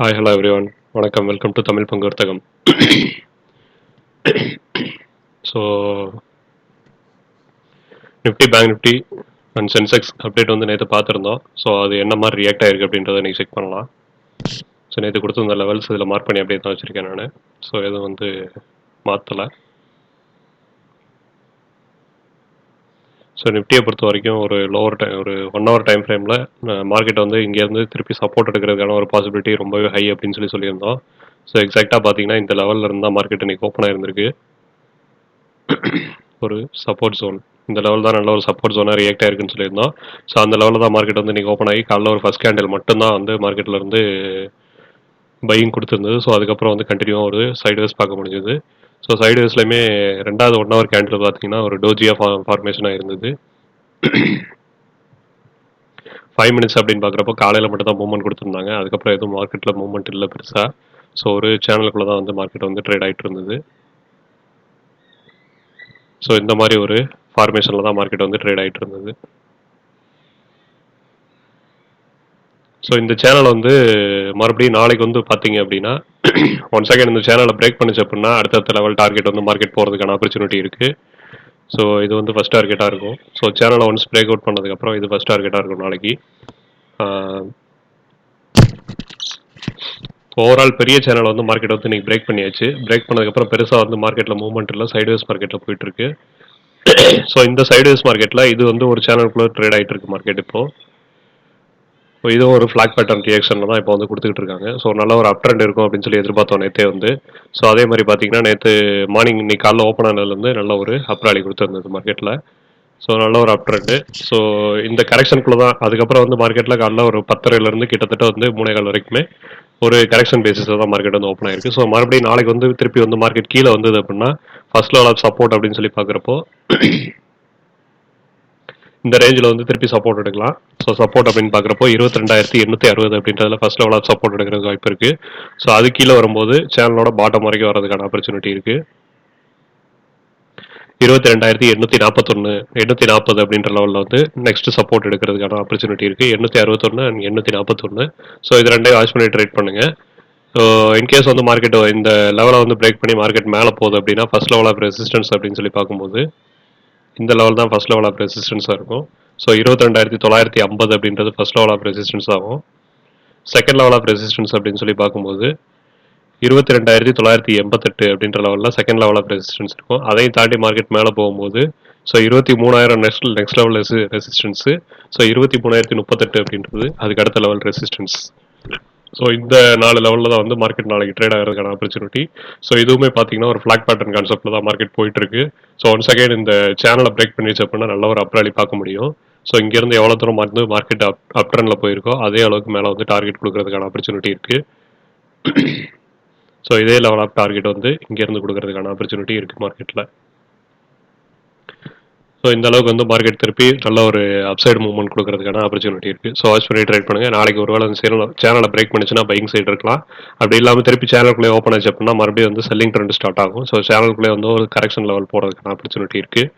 Hi hello every one வணக்கம் welcome to Tamil பங்கு வர்த்தகம். So Nifty bank Nifty and Sensex update வந்து நேற்று பார்த்துருந்தோம். ஸோ அது என்ன மாதிரி ரியாக்ட் ஆயிருக்கு அப்படின்றத நீங்கள் செக் பண்ணலாம். ஸோ நேற்று கொடுத்துருந்த லெவல்ஸ் இதில் மார்க் பண்ணி அப்படியே தான் வச்சுருக்கேன் நான். ஸோ எதுவும் வந்து மாற்றலை. ஸோ நிஃப்டியை பொறுத்த வரைக்கும் ஒரு ஒரு 1 hour டைம் ஃப்ரேமில் மார்க்கெட் வந்து இங்கேருந்து திருப்பி சப்போர்ட் எடுக்கிறதுக்கான ஒரு பாசிபிலிட்டி ரொம்பவே ஹை அப்படின்னு சொல்லியிருந்தோம். ஸோ எக்ஸாக்டாக பார்த்தீங்கன்னா இந்த லெவலில் இருந்தால் மார்க்கெட் இன்னைக்கு ஓப்பன் ஆயிருந்திருக்கு. ஒரு சப்போர்ட் ஜோன் இந்த லெவல் தான் நல்ல ஒரு சப்போர்ட் ஜோனாக ரியாக்ட் ஆயிருக்குன்னு சொல்லியிருந்தோம். ஸோ அந்த லெவலில் தான் மார்க்கெட் வந்து இன்றைக்கி ஓப்பன் ஆகி காலைல ஒரு ஃபஸ்ட் கேண்டில் மட்டும்தான் வந்து மார்க்கெட்டில் இருந்து பையிங் கொடுத்துருந்தது. ஸோ அதுக்கப்புறம் வந்து கண்டினியூவாக ஒரு சைடுவேஸ் பார்க்க முடிஞ்சது. ஸோ சைடுவேஸ்லையுமே ரெண்டாவது 1 hour கேண்டில் பார்த்தீங்கன்னா ஒரு டோஜியா ஃபார்மேஷனாக இருந்தது. 5 minutes அப்படின்னு பார்க்குறப்போ காலையில் மட்டும் தான் மூவ்மெண்ட் கொடுத்துருந்தாங்க. அதுக்கப்புறம் எதுவும் மார்க்கெட்டில் மூவ்மெண்ட் இல்லை பெருசாக. ஸோ ஒரு சேனலுக்குள்ளே தான் வந்து மார்க்கெட் வந்து ட்ரேட் ஆகிட்டு இருந்தது. ஸோ இந்த மாதிரி ஒரு ஃபார்மேஷனில் தான் மார்க்கெட் வந்து ட்ரேட் ஆகிட்டு இருந்தது. ஸோ இந்த சேனல் வந்து மறுபடியும் நாளைக்கு வந்து பார்த்தீங்க அப்படின்னா ஒன் செகண்ட் இந்த சேனலை பிரேக் பண்ணிச்சு அப்படின்னா அடுத்தடுத்த லெவல் டார்கெட் வந்து மார்க்கெட் போகிறதுக்கான ஆப்பர்ச்சுனிட்டி இருக்குது. ஸோ இது வந்து ஃபஸ்ட் டார்கெட்டாக இருக்கும். ஸோ சேனலை ஒன்ஸ் பிரேக் அவுட் பண்ணதுக்கப்புறம் இது ஃபஸ்ட் டார்கெட்டாக இருக்கும் நாளைக்கு. ஓவரால் பெரிய சேனல் வந்து மார்க்கெட் வந்து இன்றைக்கி பிரேக் பண்ணியாச்சு. பிரேக் பண்ணதுக்கப்புறம் பெருசாக வந்து மார்க்கெட்டில் மூவ்மெண்ட் இல்லை, சைடுவேஸ் மார்க்கெட்டில் போயிட்டுருக்கு. ஸோ இந்த சைடுவேஸ் மார்க்கெட்டில் இது வந்து ஒரு சேனலுக்குள்ளே ட்ரேட் ஆகிட்டு இருக்கு மார்க்கெட் இப்போது. ஸோ இதுவும் ஒரு ஃப்ளாக் பேட்டர்ன் ரியாக்ஷனில் தான் இப்போ வந்து கொடுத்துக்கிட்டு இருக்காங்க. ஸோ நல்ல ஒரு அப் ட்ரெண்ட் இருக்கும் அப்படின்னு சொல்லி எதிர்பார்த்தோம் நேற்றே வந்து. ஸோ அதே மாதிரி பார்த்தீங்கன்னா நேற்று மார்னிங் இன்னைக்கு காலைல ஓப்பன் ஆனதுலேருந்து நல்ல ஒரு அப் ராலி கொடுத்துருந்தது மார்க்கெட்டில். ஸோ நல்ல ஒரு அப் ட்ரெண்டு. ஸோ இந்த கரெக்ஷனுக்குள்ளே தான் அதுக்கப்புறம் வந்து மார்க்கெட்டில் காலைல ஒரு 10:30 கிட்டத்தட்ட வந்து 3:15 வரைக்குமே ஒரு கரெக்ஷன் பேசிஸில் தான் மார்க்கெட் வந்து ஓப்பன் ஆயிருக்கு. ஸோ மறுபடியும் நாளைக்கு வந்து திருப்பி வந்து மார்க்கெட் கீழே வந்தது அப்படின்னா ஃபர்ஸ்ட் லெவல் ஆஃப் சப்போர்ட் அப்படின்னு சொல்லி பார்க்குறப்போ இந்த ரேஞ்சில் வந்து திருப்பி சப்போர்ட் எடுக்கலாம். ஸோ சப்போர்ட் அப்படின்னு பார்க்குறப்போ 22,860 அப்படின்றதுல ஃபர்ஸ்ட் லெவல் ஆஃப் சப்போர்ட் எடுக்கிறதுக்கு வாய்ப்பு இருக்குது. ஸோ அது கீழே வரும்போது சேனலோட பாட்டம் வரைக்கும் வரதுக்கான ஆப்பர்ச்சுனிட்டி இருக்குது. 22,841 840 அப்படின்ற லெவலில் வந்து நெக்ஸ்ட் சப்போர்ட் எடுக்கிறதுக்கான ஆப்பர்ச்சுனிட்டி இருக்குது. 861 அண்ட் 841. ஸோ இது ரெண்டையும் வாட்ச் பண்ணி ட்ரேட் பண்ணுங்கள். ஸோ இன்கேஸ் வந்து மார்க்கெட் இந்த லெவலை வந்து பிரேக் பண்ணி மார்க்கெட் மேலே போகுது அப்படின்னா ஃபர்ஸ்ட் லெவல் ஆஃப் ரெசிஸ்டன்ஸ் அப்படின்னு சொல்லி பார்க்கும்போது இந்த லெவல் தான் ஃபர்ஸ்ட் லெவல் ஆஃப் ரெசிஸ்டன்ஸாக இருக்கும். ஸோ 22,950 அப்படின்றது ஃபர்ஸ்ட் லெவல் ஆஃப் ரெசிஸ்டன்ஸ் ஆகும். செகண்ட் லெவல் ஆஃப் ரெசிஸ்டன்ஸ் அப்படின்னு சொல்லி பார்க்கும்போது 22,988 அப்படின்ற லெவலில் செகண்ட் லெவல் ஆஃப் ரெசிஸ்டன்ஸ் இருக்கும். அதையும் தாண்டி மார்க்கெட் மேலே போகும்போது so 23,000 next level resistance. So 23,038 அப்படின்றது அதுக்கு அடுத்த லெவல் ரெசிஸ்டன்ஸ். ஸோ இந்த 4 லெவலில் தான் வந்து மார்க்கெட் நாளைக்கு ட்ரேட் ஆகிறதுக்கான ஆப்பர்ச்சுனிட்டி. ஸோ இதுவுமே பார்த்தீங்கன்னா ஒரு ஃப்ளாக் பேட்டர்ன் கான்செப்டில் தான் மார்க்கெட் போயிட்டு இருக்கு. ஸோ ஒன்ஸ் அகைன் இந்த சேனலை பிரேக் பண்ணிச்சு அப்படின்னா நல்ல ஒரு அப்ராலி பார்க்க முடியும். ஸோ இங்கேருந்து எவ்வளோ தூரம் வந்து மார்க்கெட் அப் ட்ரெண்டில் போயிருக்கோ அதே அளவுக்கு மேலே வந்து டார்கெட் கொடுக்கறதுக்கான ஆப்பர்ச்சுனிட்டி இருக்குது. ஸோ இதே லெவல் ஆஃப் டார்கெட் வந்து இங்கேருந்து கொடுக்கறதுக்கான ஆப்பர்ச்சுனிட்டி இருக்குது மார்க்கெட்டில். ஸோ இந்த அளவுக்கு வந்து மார்க்கெட் திருப்பி நல்ல ஒரு அப்சைடு மூவ்மெண்ட் கொடுக்கறதுக்கான ஆப்பர்ச்சுனிட்டி இருக்குது. ஸோ வாட்ச் பண்ணி ட்ரேட் பண்ணுங்கள். நாளைக்கு ஒரு வேளை அந்த சேனலை பிரேக் பண்ணிச்சுன்னா பையிங் சைடு இருக்கலாம். அப்படி இல்லாமல் திருப்பி சேனலுக்குள்ளே ஓப்பன் ஆச்சு அப்படின்னா மறுபடியும் வந்து செல்லிங் ட்ரெண்ட் ஸ்டார்ட் ஆகும். ஸோ சேனலுக்குள்ளே வந்து ஒரு கரெக்ஷன் லெவல் போகிறதுக்கான ஆப்பர்ச்சுனிட்டி இருக்குது.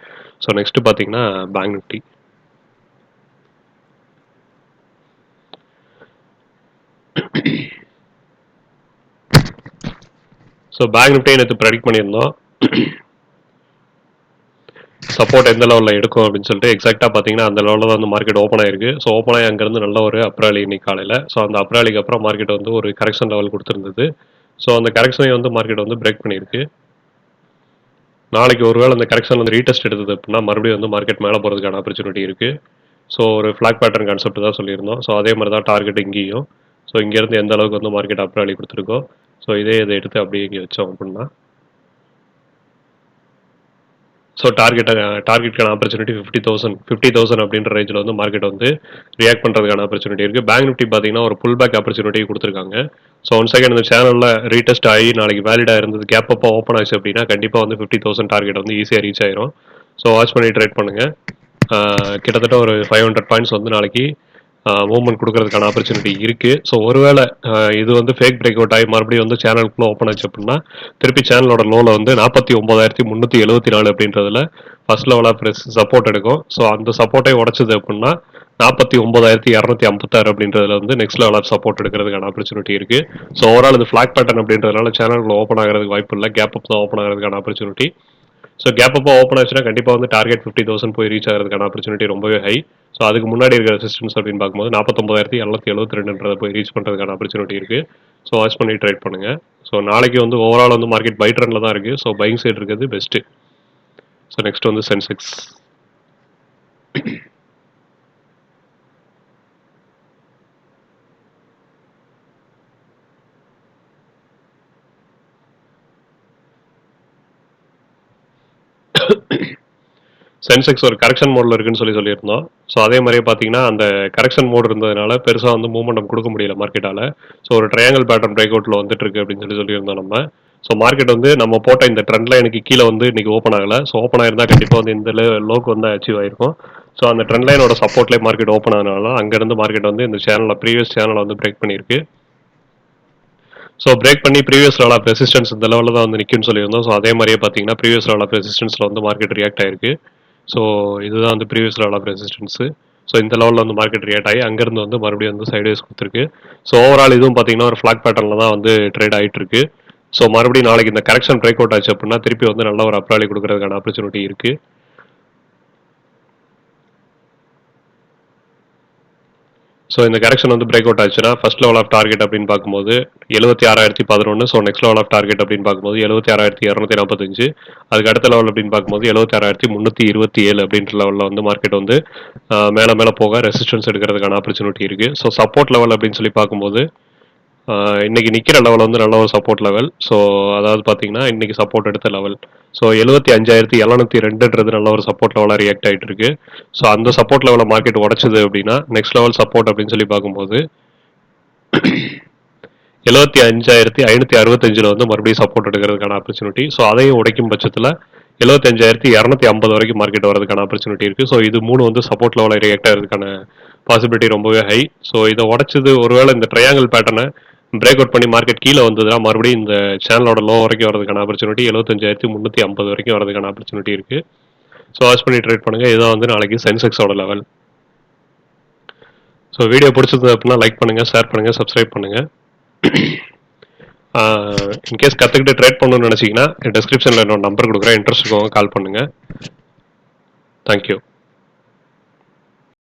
ஸோ நெக்ஸ்ட்டு பார்த்தீங்கன்னா பேங்க் நிஃப்டி. ஸோ பேங்க் நிஃப்டியை நேற்று ப்ரெடிக்ட் பண்ணியிருந்தோம் சப்போர்ட் எந்த லெவலில் எடுக்கும் அப்படின்னு சொல்லிட்டு. எக்ஸாக்டாக பார்த்தீங்கன்னா அந்த லெவலில் தான் வந்து மார்க்கெட் ஓப்பன் ஆயிருக்கு. ஸோ ஓப்பன் ஆகி அங்கேருந்து நல்ல ஒரு அப்ராலி இன்னைக்கு காலையில். ஸோ அந்த அப்ராலிக்கு அப்புறம் மார்க்கெட் வந்து ஒரு கரெக்ஷன் லெவல் கொடுத்துருந்தது. ஸோ அந்த கரெக்ஷனை வந்து மார்க்கெட் வந்து பிரேக் பண்ணியிருக்கு. நாளைக்கு ஒருவேளை அந்த கரெக்ஷன் வந்து ரீடெஸ்ட் எடுத்தது அப்படின்னா மறுபடியும் வந்து மார்க்கெட் மேலே போகிறதுக்கான ஆப்பர்ச்சுனிட்டி இருக்குது. ஸோ ஒரு ஃப்ளாக் பேட்டர்ன் கான்செப்ட் தான் சொல்லியிருந்தோம். ஸோ அதே மாதிரி தான் டார்கெட் இங்கேயும். ஸோ இங்கேருந்து எந்த அளவுக்கு வந்து மார்க்கெட் அப்ராலி கொடுத்துருக்கோ ஸோ இதை எடுத்து அப்படியே இங்கே வச்சோம் அப்படின்னா ஸோ டார்கெட்டுக்கான ஆப்பர்ச்சுனிட்டி 50,000 அப்படின்ற ரேஞ்சில் வந்து மார்க்கெட் வந்து ரியாக்ட் பண்ணுறதுக்கான ஆப்பர்ச்சுனிட்டி இருக்குது. பேங்க் நிஃப்டி பார்த்தீங்கன்னா ஒரு புல் பேக் ஆப்பர்ச்சுனிட்டி கொடுத்துருக்காங்க. ஸோ ஒன் செகண்ட் இந்த சேனலில் ரீடெஸ்ட் ஆகி நாளைக்கு வேலிடாக இருந்தது கேப் அப்போ ஓப்பன் ஆச்சு அப்படின்னா கண்டிப்பாக வந்து 50,000 டார்கெட் வந்து ஈஸியாக ரீச் ஆயிரும். ஸோ வாட்ச் பண்ணி ட்ரேட் பண்ணுங்கள். கிட்டத்தட்ட ஒரு 500 பாயிண்ட்ஸ் வந்து நாளைக்கு மூவ்மெண்ட் கொடுக்கறதுக்கான ஆப்பர்ச்சுனிட்டி இருக்குது. ஸோ ஒருவேளை இது வந்து ஃபேக் பிரேக் அவுட் ஆகி மறுபடியும் வந்து சேனலுக்குள்ளே ஓப்பன் ஆச்சு அப்படின்னா திருப்பி சேனலோட லோவில் வந்து 49,374 அப்படின்றதுல ஃபர்ஸ்ட் லெவல் ஆஃப் சப்போர்ட் எடுக்கும். ஸோ அந்த சப்போர்ட்டை உடச்சது அப்படின்னா 49,256 அப்படின்றதுல வந்து நெக்ஸ்ட் லெவல் ஆஃப் சப்போர்ட் எடுக்கிறதுக்கான ஆப்பர்ச்சுனிட்டி இருக்கு. ஸோ ஓவரால் இது ஃபிளாக் பேட்டர்ன் அப்படின்றதுனால சேனல் ஓப்பன் ஆகிறதுக்கு வாய்ப்பு இல்லை, கேப் அப் தான் ஓப்பன் ஆகிறதுக்கான ஆப்பர்ச்சுனிட்டி. ஸோ கேப் அப்போ ஓப்பன் ஆச்சுன்னா கண்டிப்பாக வந்து டார்கெட் 50,000 போய் ரீச் ஆகிறதுக்கான ஆப்பர்ச்சுனிட்டி ரொம்பவே ஹை. ஸோ அதுக்கு முன்னாடி இருக்கிற ரெசிஸ்டன்ஸ் அப்படின்னு பார்க்கும்போது 49,772 போய் ரீச் பண்ணுறதுக்கான ஆப்பர்ச்சுனிட்டி இருக்கு. ஸோ வாட்ச் பண்ணி ட்ரேட் பண்ணுங்க. ஸோ நாளைக்கு வந்து ஓவரால் வந்து மார்க்கெட் பை ட்ரெண்டில் தான் இருக்கு. ஸோ பையிங் சைடு இருக்கிறது பெஸ்ட். ஸோ நெக்ஸ்ட் வந்து சென்செக்ஸ். சென்செக்ஸ் ஒரு கரெக்ஷன் மோடில் இருக்குன்னு சொல்லியிருந்தோம். ஸோ அதே மாதிரியே பார்த்தீங்கன்னா அந்த கரெக்ஷன் மோட் இருந்ததுனால பெருசாக வந்து மூவ்மெண்டம் கொடுக்க முடியல மார்க்கெட்டால். ஸோ ஒரு ட்ரையாங்கல் பேட்டர்ன் பிரேக் அவுட்டில் வந்துட்டு இருக்கு அப்படின்னு சொல்லியிருந்தோம் நம்ம. ஸோ மார்க்கெட் வந்து நம்ம போட்ட இந்த ட்ரெண்ட் லைனுக்கு கீழே வந்து இன்னைக்கு ஓப்பன் ஆகலை. ஸோ ஓப்பன் ஆயிருந்தா கண்டிப்பாக வந்து இந்த லோக்கு வந்து அச்சீவ் ஆயிருக்கும். ஸோ அந்த ட்ரெண்ட் லைனோட சப்போர்ட்லேயே மார்க்கெட் ஓப்பன் ஆனதுனால அங்கேருந்து மார்க்கெட் வந்து இந்த சேனலில் ப்ரீவியஸ் சேனலை வந்து பிரேக் பண்ணியிருக்கு. ஸோ பிரேக் பண்ணி ப்ரீவியஸ் லெவல் ஆஃப் ரெசிஸ்டன்ஸ் இந்த லெவலில் தான் வந்து நிற்கும்னு சொல்லியிருந்தோம். ஸோ அதே மாதிரியே பார்த்தீங்கன்னா ப்ரீவியஸ் லெவல் ஆஃப் ரெசிஸ்டன்ஸில் வந்து மார்க்கெட் ரியாக்ட் ஆயிருக்கு. ஸோ இதுதான் வந்து previous level of resistance. So இந்த லெவலில் வந்து மார்க்கெட் ரியாக்ட் ஆகி அங்கேருந்து வந்து மறுபடியும் வந்து சைட்வேஸ் கொடுத்துருக்கு. ஸோ ஓவரால் இதுவும் பார்த்தீங்கன்னா ஒரு ஃபிளாக் பேட்டர்னில் தான் வந்து ட்ரேட் ஆகிட்டு இருக்கு. ஸோ மறுபடியும் நாளைக்கு இந்த கரெக்ஷன் பிரேக் அவுட் ஆச்சு அப்படின்னா திருப்பி வந்து நல்ல ஒரு அப்ராலி கொடுக்கறதுக்கான ஆப்பர்ச்சுனிட்டி இருக்குது. ஸோ இந்த கரெக்ஷன் வந்து பிரேக் அவுட் ஆச்சுன்னா ஃபர்ஸ்ட் லெவல் ஆஃப் டார்கெட் அப்படின்னு பார்க்கும்போது 76,011. So next level of target அப்படின்னு பார்க்கும்போது 76,245. அதுக்கு அடுத்த லெவல் அப்படின்னு பார்க்கும்போது 76,327 அப்படின்ற லெவலில் வந்து மார்க்கெட் வந்து மேலே மேலே போக ரெசிஸ்டன்ஸ் எடுக்கிறதுக்கான ஆப்பர்ச்சுனிட்டி இருக்குது. ஸோ சப்போர்ட் லெவல் அப்படின்னு சொல்லி பார்க்கும்போது இன்னைக்கு நிற்கிற லெவல் வந்து நல்ல ஒரு சப்போர்ட் லெவல். ஸோ அதாவது பார்த்தீங்கன்னா இன்னைக்கு சப்போர்ட் எடுத்த லெவல். ஸோ 75,702 நல்ல ஒரு சப்போர்ட் லெவலாக ரியாக்ட் ஆகிட்டு இருக்கு. ஸோ அந்த சப்போர்ட் லெவலில் மார்க்கெட் உடச்சது அப்படின்னா நெக்ஸ்ட் லெவல் சப்போர்ட் அப்படின்னு சொல்லி பார்க்கும்போது 75,565 வந்து மறுபடியும் சப்போர்ட் எடுக்கிறதுக்கான ஆப்பர்ச்சுனிட்டி. ஸோ அதையும் உடைக்கும் பட்சத்தில் 75,250 வரைக்கும் மார்க்கெட் வரதுக்கான ஆப்பர்ச்சுனிட்டி இருக்கு. ஸோ இது மூணு வந்து சப்போர்ட் லெவலில் ரியாக்ட் ஆகிறதுக்கான பாசிபிலிட்டி ரொம்பவே ஹை. ஸோ இதை உடச்சது ஒருவேளை இந்த ட்ரையாங்கிள் பேட்டர்னை பிரேக் அவுட் பண்ணி மார்க்கெட் கீழே வந்ததுன்னா மறுபடியும் இந்த சேனலோட லோ வரைக்கும் வரதுக்கான ஆப்பர்ச்சுனிட்டி 75,350 வரைக்கும் வரதுக்கான ஆப்பர்ச்சுனிட்டி இருக்கு. ஸோ வாட்ச் பண்ணி ட்ரேட் பண்ணுங்க. இதுதான் வந்து நாளைக்கு சென்செக்ஸோட லெவல். ஸோ வீடியோ பிடிச்சது அப்படின்னா லைக் பண்ணுங்க, ஷேர் பண்ணுங்க, சப்ஸ்கிரைப் பண்ணுங்க. இன்கேஸ் கற்றுக்கிட்டு ட்ரேட் பண்ணணும்னு நினச்சிங்கன்னா டிஸ்கிரிப்ஷனில் என்னோட நம்பர் கொடுக்குறேன். இன்ட்ரெஸ்ட் இருக்கவங்க கால் பண்ணுங்கள். தேங்க்யூ.